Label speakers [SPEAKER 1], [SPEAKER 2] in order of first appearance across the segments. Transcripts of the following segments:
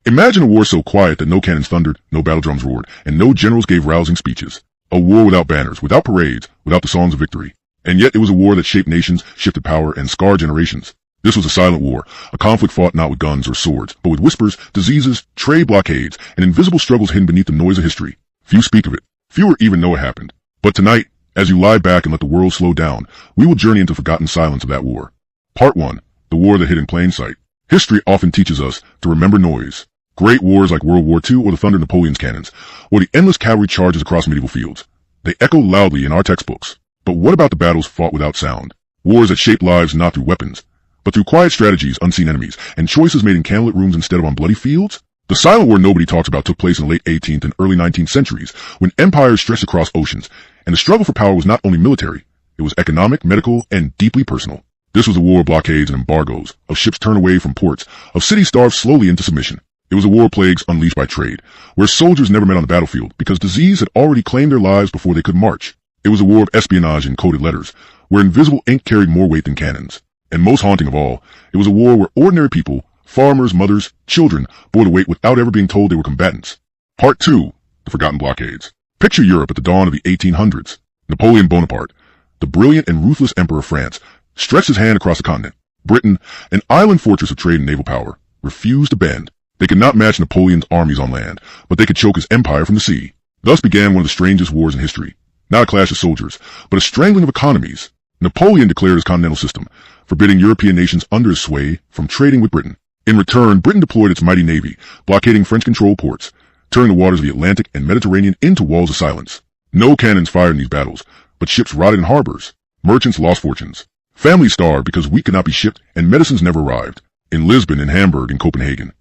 [SPEAKER 1] Imagine a war so quiet that no cannons thundered, no battle drums roared, and no generals gave rousing speeches. A war without banners, without parades, without the songs of victory. And yet it was a war that shaped nations, shifted power, and scarred generations. This was a silent war, a conflict fought not with guns or swords, but with whispers, diseases, trade blockades, and invisible struggles hidden beneath the noise of history. Few speak of it. Fewer even know it happened. But tonight, as you lie back and let the world slow down, we will journey into forgotten silence of that war. Part 1. The war that hid in plain sight. History often teaches us to remember noise. Great wars like World War II or the thunder of Napoleon's cannons, or the endless cavalry charges across medieval fields. They echo loudly in our textbooks. But what about the battles fought without sound? Wars that shaped lives not through weapons, but through quiet strategies, unseen enemies, and choices made in candlelit rooms instead of on bloody fields? The silent war nobody talks about took place in the late 18th and early 19th centuries, when empires stretched across oceans, and the struggle for power was not only military, it was economic, medical, and deeply personal. This was a war of blockades and embargoes, of ships turned away from ports, of cities starved slowly into submission. It was a war of plagues unleashed by trade, where soldiers never met on the battlefield because disease had already claimed their lives before they could march. It was a war of espionage and coded letters, where invisible ink carried more weight than cannons. And most haunting of all, it was a war where ordinary people, farmers, mothers, children, bore the weight without ever being told they were combatants. Part 2. The Forgotten Blockades. Picture Europe at the dawn of the 1800s. Napoleon Bonaparte, the brilliant and ruthless emperor of France, stretched his hand across the continent. Britain, an island fortress of trade and naval power, refused to bend. They could not match Napoleon's armies on land, but they could choke his empire from the sea. Thus began one of the strangest wars in history. Not a clash of soldiers, but a strangling of economies. Napoleon declared his continental system, forbidding European nations under his sway from trading with Britain. In return, Britain deployed its mighty navy, blockading French-controlled ports, turning the waters of the Atlantic and Mediterranean into walls of silence. No cannons fired in these battles, but ships rotted in harbors. Merchants lost fortunes. Families starved because wheat could not be shipped and medicines never arrived. In Lisbon, in Hamburg, in Copenhagen,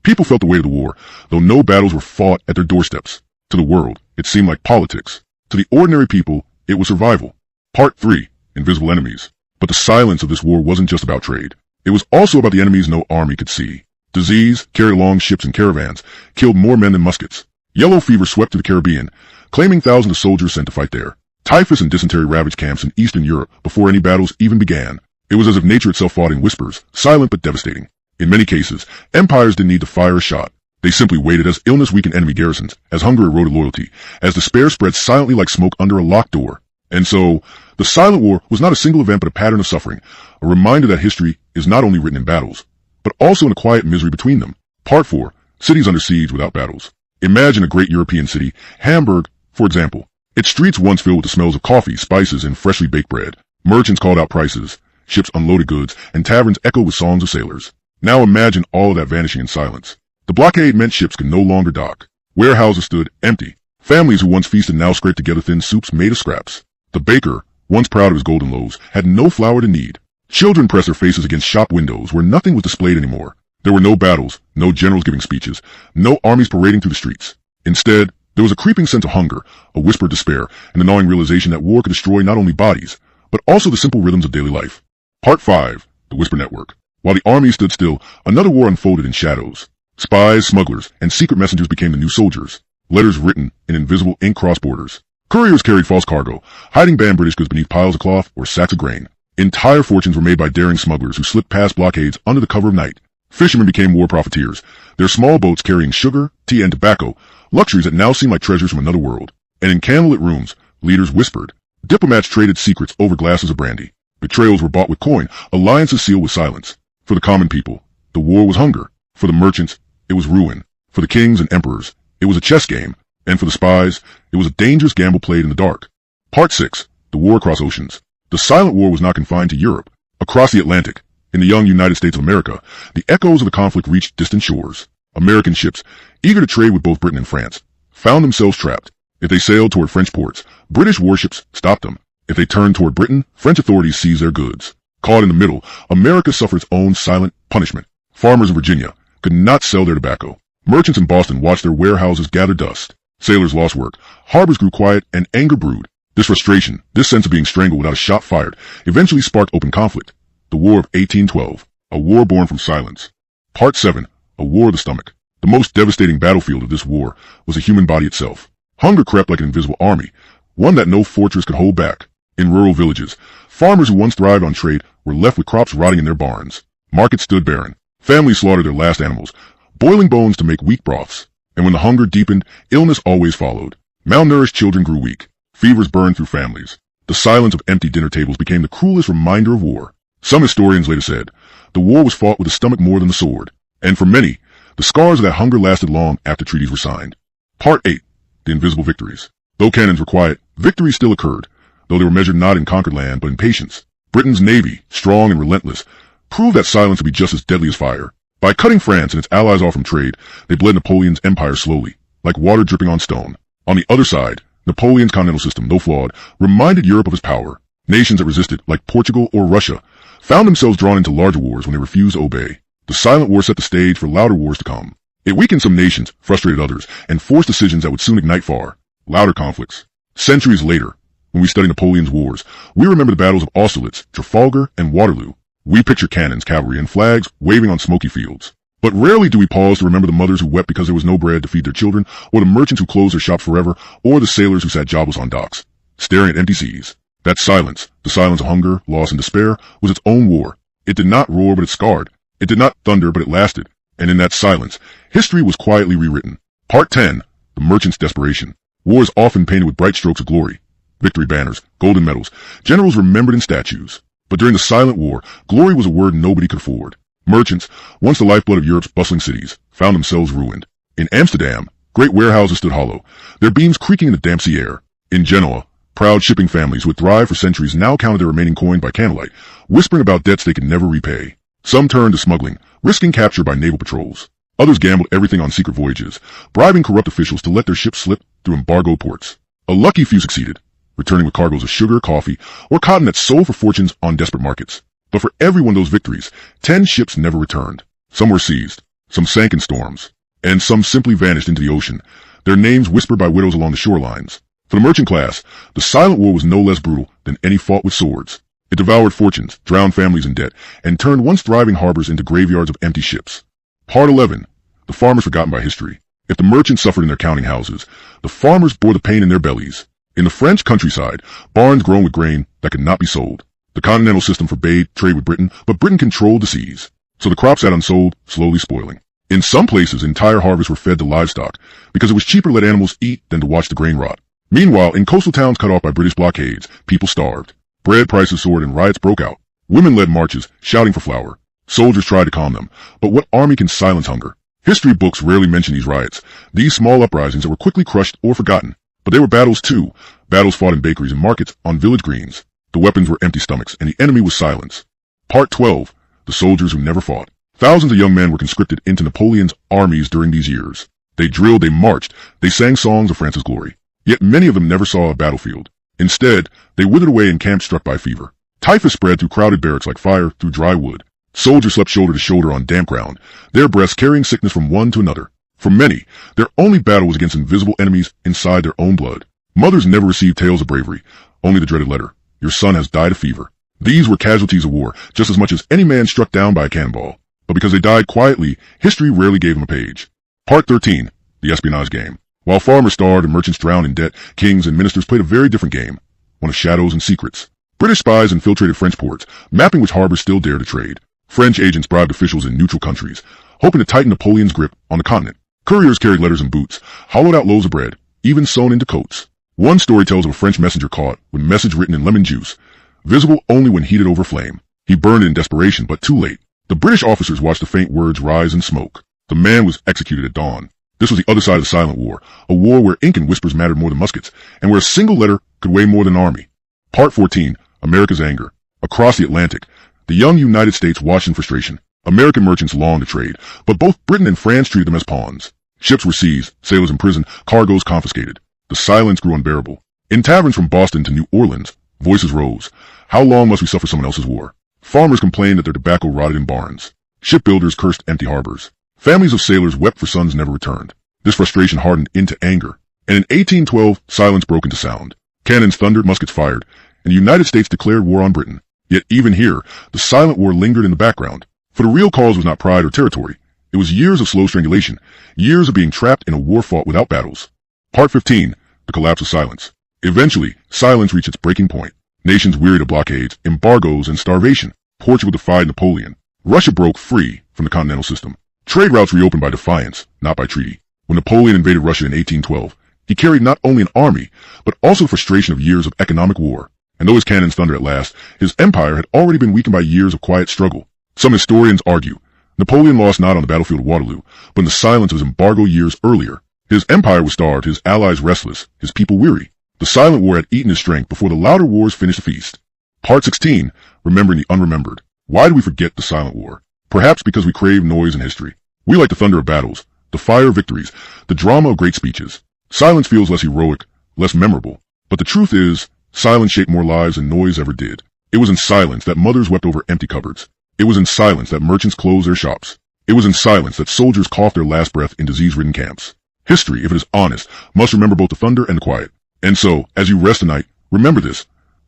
[SPEAKER 1] people felt the weight of the war, though no battles were fought at their doorsteps. To the world, it seemed like politics. To the ordinary people, it was survival. Part 3. Invisible Enemies. But the silence of this war wasn't just about trade. It was also about the enemies no army could see. Disease, carried along ships and caravans, killed more men than muskets. Yellow fever swept through the Caribbean, claiming thousands of soldiers sent to fight there. Typhus and dysentery ravaged camps in Eastern Europe before any battles even began. It was as if nature itself fought in whispers, silent but devastating. In many cases, empires didn't need to fire a shot. They simply waited as illness weakened enemy garrisons, as hunger eroded loyalty, as despair spread silently like smoke under a locked door. And so, the silent war was not a single event but a pattern of suffering, a reminder that history is not only written in battles, but also in the quiet misery between them. Part 4. Cities under siege without battles. Imagine a great European city, Hamburg, for example. Its streets once filled with the smells of coffee, spices, and freshly baked bread. Merchants called out prices, ships unloaded goods, and taverns echoed with songs of sailors. Now imagine all of that vanishing in silence. The blockade meant ships could no longer dock. Warehouses stood empty. Families who once feasted now scraped together thin soups made of scraps. The baker, once proud of his golden loaves, had no flour to knead. Children pressed their faces against shop windows where nothing was displayed anymore. There were no battles, no generals giving speeches, no armies parading through the streets. Instead, there was a creeping sense of hunger, a whispered despair, and the gnawing realization that war could destroy not only bodies, but also the simple rhythms of daily life. Part 5. The Whisper Network. While the army stood still, another war unfolded in shadows. Spies, smugglers, and secret messengers became the new soldiers. Letters written in invisible ink crossed borders. Couriers carried false cargo, hiding banned British goods beneath piles of cloth or sacks of grain. Entire fortunes were made by daring smugglers who slipped past blockades under the cover of night. Fishermen became war profiteers, their small boats carrying sugar, tea, and tobacco, luxuries that now seem like treasures from another world. And in candlelit rooms, leaders whispered. Diplomats traded secrets over glasses of brandy. Betrayals were bought with coin, alliances sealed with silence. For the common people, the war was hunger. For the merchants, it was ruin. For the kings and emperors, it was a chess game. And for the spies, it was a dangerous gamble played in the dark. Part 6. The War Across Oceans. The silent war was not confined to Europe. Across the Atlantic, in the young United States of America, the echoes of the conflict reached distant shores. American ships, eager to trade with both Britain and France, found themselves trapped. If they sailed toward French ports, British warships stopped them. If they turned toward Britain, French authorities seized their goods. Caught in the middle, America suffered its own silent punishment. Farmers in Virginia could not sell their tobacco. Merchants in Boston watched their warehouses gather dust. Sailors lost work. Harbors grew quiet, and anger brewed. This frustration, this sense of being strangled without a shot fired, eventually sparked open conflict. The War of 1812, a war born from silence. Part 7. A War of the Stomach. The most devastating battlefield of this war was the human body itself. Hunger crept like an invisible army, one that no fortress could hold back. In rural villages, farmers who once thrived on trade were left with crops rotting in their barns. Markets stood barren. Families slaughtered their last animals, boiling bones to make weak broths. And when the hunger deepened, illness always followed. Malnourished children grew weak. Fevers burned through families. The silence of empty dinner tables became the cruelest reminder of war. Some historians later said, the war was fought with the stomach more than the sword. And for many, the scars of that hunger lasted long after treaties were signed. Part 8. The Invisible Victories. Though cannons were quiet, victories still occurred, though they were measured not in conquered land but in patience. Britain's navy, strong and relentless, proved that silence to be just as deadly as fire. By cutting France and its allies off from trade, they bled Napoleon's empire slowly, like water dripping on stone. On the other side, Napoleon's continental system, though flawed, reminded Europe of his power. Nations that resisted, like Portugal or Russia, found themselves drawn into larger wars when they refused to obey. The silent war set the stage for louder wars to come. It weakened some nations, frustrated others, and forced decisions that would soon ignite far louder conflicts. Centuries later, when we study Napoleon's wars, we remember the battles of Austerlitz, Trafalgar, and Waterloo. We picture cannons, cavalry, and flags waving on smoky fields. But rarely do we pause to remember the mothers who wept because there was no bread to feed their children, or the merchants who closed their shops forever, or the sailors who sat jobless on docks, staring at empty seas. That silence, the silence of hunger, loss, and despair, was its own war. It did not roar, but it scarred. It did not thunder, but it lasted. And in that silence, history was quietly rewritten. Part 10. The Merchant's Desperation. War is often painted with bright strokes of glory. Victory banners, golden medals, generals remembered in statues. But during the silent war, glory was a word nobody could afford. Merchants, once the lifeblood of Europe's bustling cities, found themselves ruined. In Amsterdam, great warehouses stood hollow, their beams creaking in the damp sea air. In Genoa, proud shipping families who had thrived for centuries now counted their remaining coin by candlelight, whispering about debts they could never repay. Some turned to smuggling, risking capture by naval patrols. Others gambled everything on secret voyages, bribing corrupt officials to let their ships slip through embargoed ports. A lucky few succeeded, returning with cargoes of sugar, coffee, or cotton that sold for fortunes on desperate markets. But for every one of those victories, 10 ships never returned. Some were seized, some sank in storms, and some simply vanished into the ocean, their names whispered by widows along the shorelines. For the merchant class, the silent war was no less brutal than any fought with swords. It devoured fortunes, drowned families in debt, and turned once thriving harbors into graveyards of empty ships. Part 11. The farmers forgotten by history. If the merchants suffered in their counting houses, the farmers bore the pain in their bellies. In the French countryside, barns grown with grain that could not be sold. The continental system forbade trade with Britain, but Britain controlled the seas. So the crops sat unsold, slowly spoiling. In some places, entire harvests were fed to livestock, because it was cheaper to let animals eat than to watch the grain rot. Meanwhile, in coastal towns cut off by British blockades, people starved. Bread prices soared and riots broke out. Women led marches, shouting for flour. Soldiers tried to calm them, but what army can silence hunger? History books rarely mention these riots, these small uprisings that were quickly crushed or forgotten. But they were battles too, battles fought in bakeries and markets, on village greens. The weapons were empty stomachs, and the enemy was silence. Part 12. The soldiers who never fought. Thousands of young men were conscripted into Napoleon's armies during these years. They drilled, they marched, they sang songs of France's glory. Yet many of them never saw a battlefield. Instead, they withered away in camps struck by fever. Typhus spread through crowded barracks like fire through dry wood. Soldiers slept shoulder to shoulder on damp ground, their breaths carrying sickness from one to another. For many, their only battle was against invisible enemies inside their own blood. Mothers never received tales of bravery, only the dreaded letter. Your son has died of fever. These were casualties of war, just as much as any man struck down by a cannonball. But because they died quietly, history rarely gave them a page. Part 13. The espionage game. While farmers starved and merchants drowned in debt, kings and ministers played a very different game, one of shadows and secrets. British spies infiltrated French ports, mapping which harbors still dared to trade. French agents bribed officials in neutral countries, hoping to tighten Napoleon's grip on the continent. Couriers carried letters in boots, hollowed out loaves of bread, even sewn into coats. One story tells of a French messenger caught with a message written in lemon juice, visible only when heated over flame. He burned it in desperation, but too late. The British officers watched the faint words rise in smoke. The man was executed at dawn. This was the other side of the silent war, a war where ink and whispers mattered more than muskets, and where a single letter could weigh more than an army. Part 14. America's Anger. Across the Atlantic, the young United States watched in frustration. American merchants longed to trade, but both Britain and France treated them as pawns. Ships were seized, sailors imprisoned, cargoes confiscated. The silence grew unbearable. In taverns from Boston to New Orleans, voices rose. How long must we suffer someone else's war? Farmers complained that their tobacco rotted in barns. Shipbuilders cursed empty harbors. Families of sailors wept for sons never returned. This frustration hardened into anger. And in 1812, silence broke into sound. Cannons thundered, muskets fired, and the United States declared war on Britain. Yet even here, the silent war lingered in the background. For the real cause was not pride or territory. It was years of slow strangulation, years of being trapped in a war fought without battles. Part 15. The collapse of silence. Eventually, silence reached its breaking point. Nations wearied of blockades, embargoes, and starvation. Portugal defied Napoleon. Russia broke free from the continental system. Trade routes reopened by defiance, not by treaty. When Napoleon invaded Russia in 1812, he carried not only an army, but also the frustration of years of economic war. And though his cannons thundered at last, his empire had already been weakened by years of quiet struggle. Some historians argue Napoleon lost not on the battlefield of Waterloo, but in the silence of his embargo years earlier. His empire was starved, his allies restless, his people weary. The silent war had eaten his strength before the louder wars finished the feast. Part 16, Remembering the Unremembered. Why do we forget the silent war? Perhaps because we crave noise in history. We like the thunder of battles, the fire of victories, the drama of great speeches. Silence feels less heroic, less memorable. But the truth is, silence shaped more lives than noise ever did. It was in silence that mothers wept over empty cupboards. It was in silence that merchants closed their shops. It was in silence that soldiers coughed their last breath in disease-ridden camps. History, if it is honest, must remember both the thunder and the quiet. And so, as you rest tonight, remember this.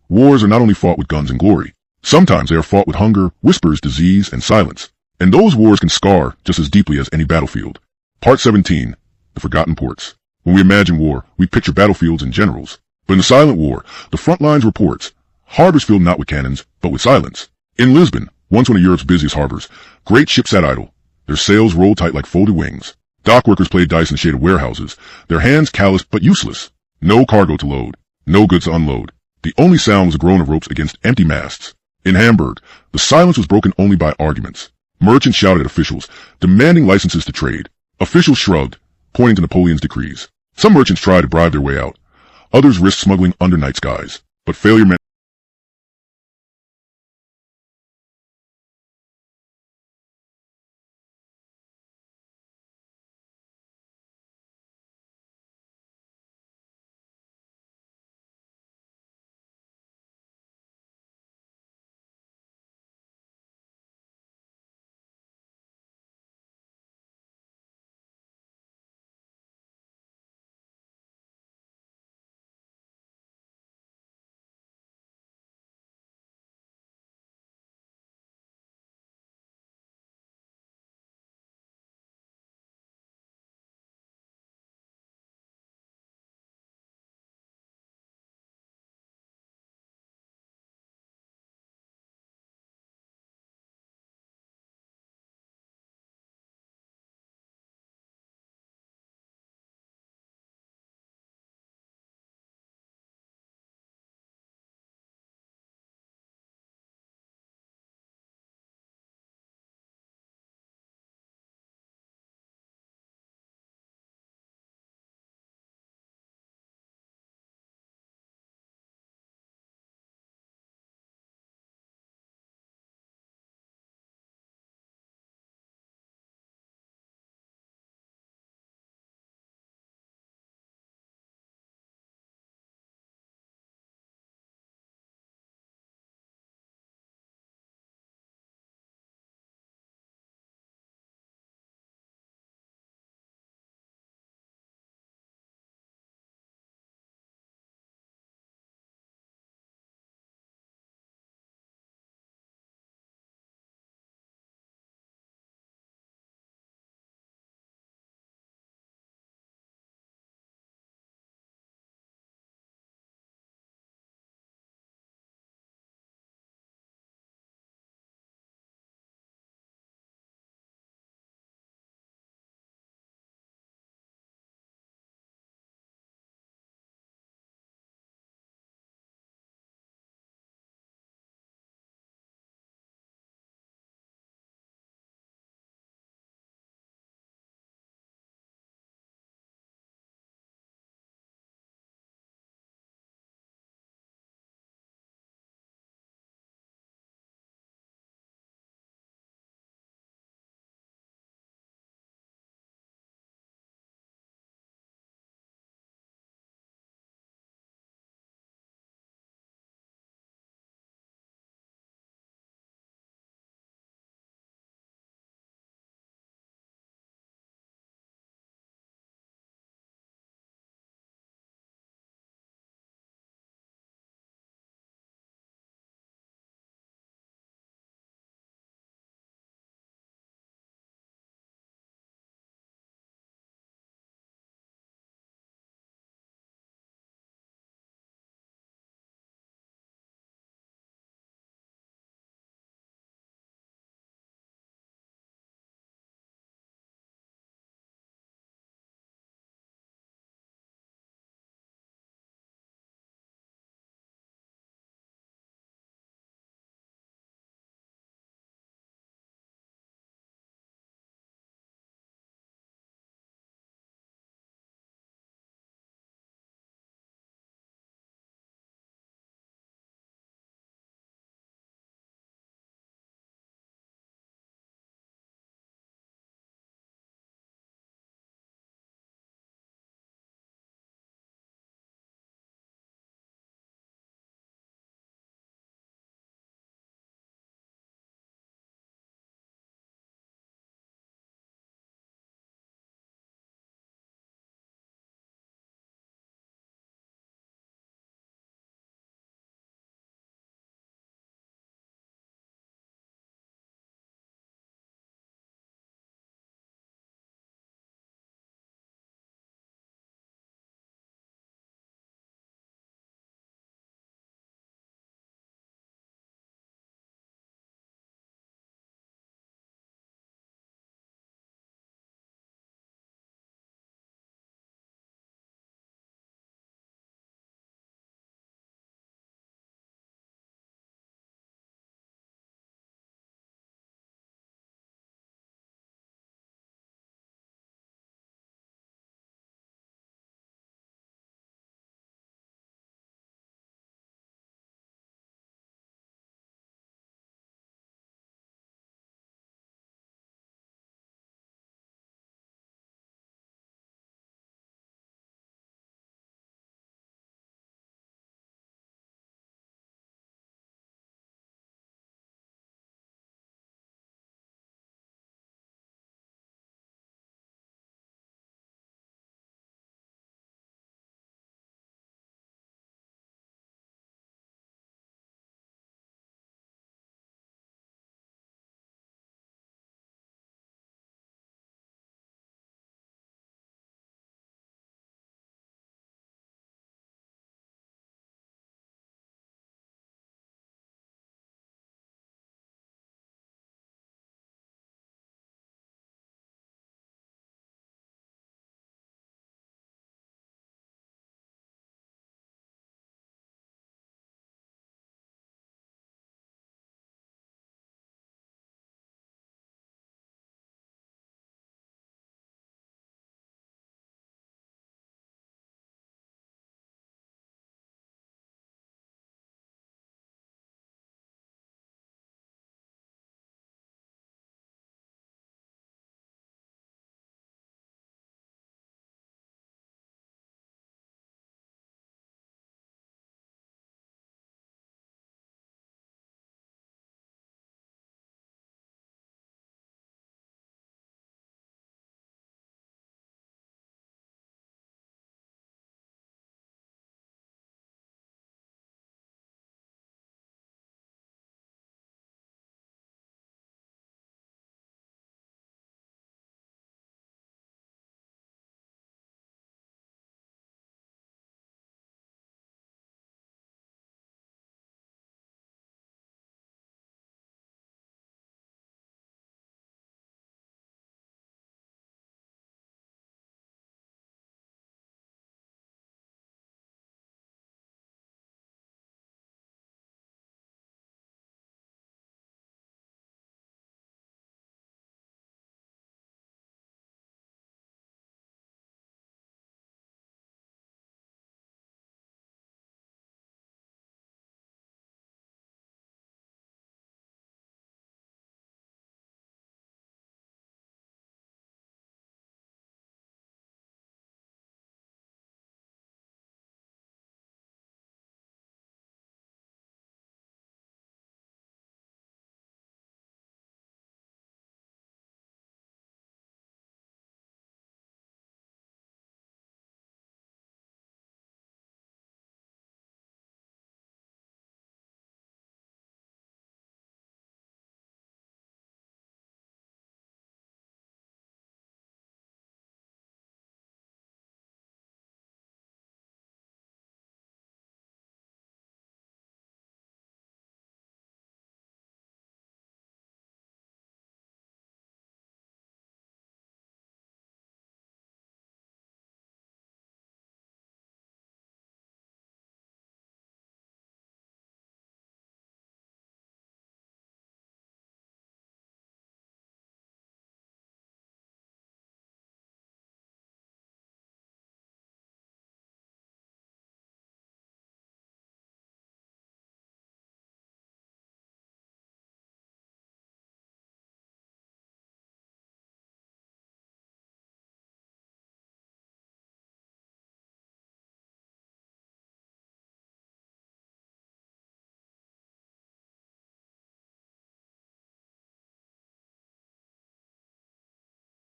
[SPEAKER 1] Wars are not only fought with guns and glory. Sometimes they are fought with hunger, whispers, disease, and silence. And those wars can scar just as deeply as any battlefield. Part 17, The Forgotten Ports. When we imagine war, we picture battlefields and generals. But in the silent war, the front lines were ports. Harbors filled not with cannons, but with silence. In Lisbon, once one of Europe's busiest harbors, great ships sat idle. Their sails rolled tight like folded wings. Dock workers played dice in the shade of warehouses, their hands calloused but useless. No cargo to load, no goods to unload. The only sound was a groan of ropes against empty masts. In Hamburg, the silence was broken only by arguments. Merchants shouted at officials, demanding licenses to trade. Officials shrugged, pointing to Napoleon's decrees. Some merchants tried to bribe their way out. Others risked smuggling under night skies. But failure meant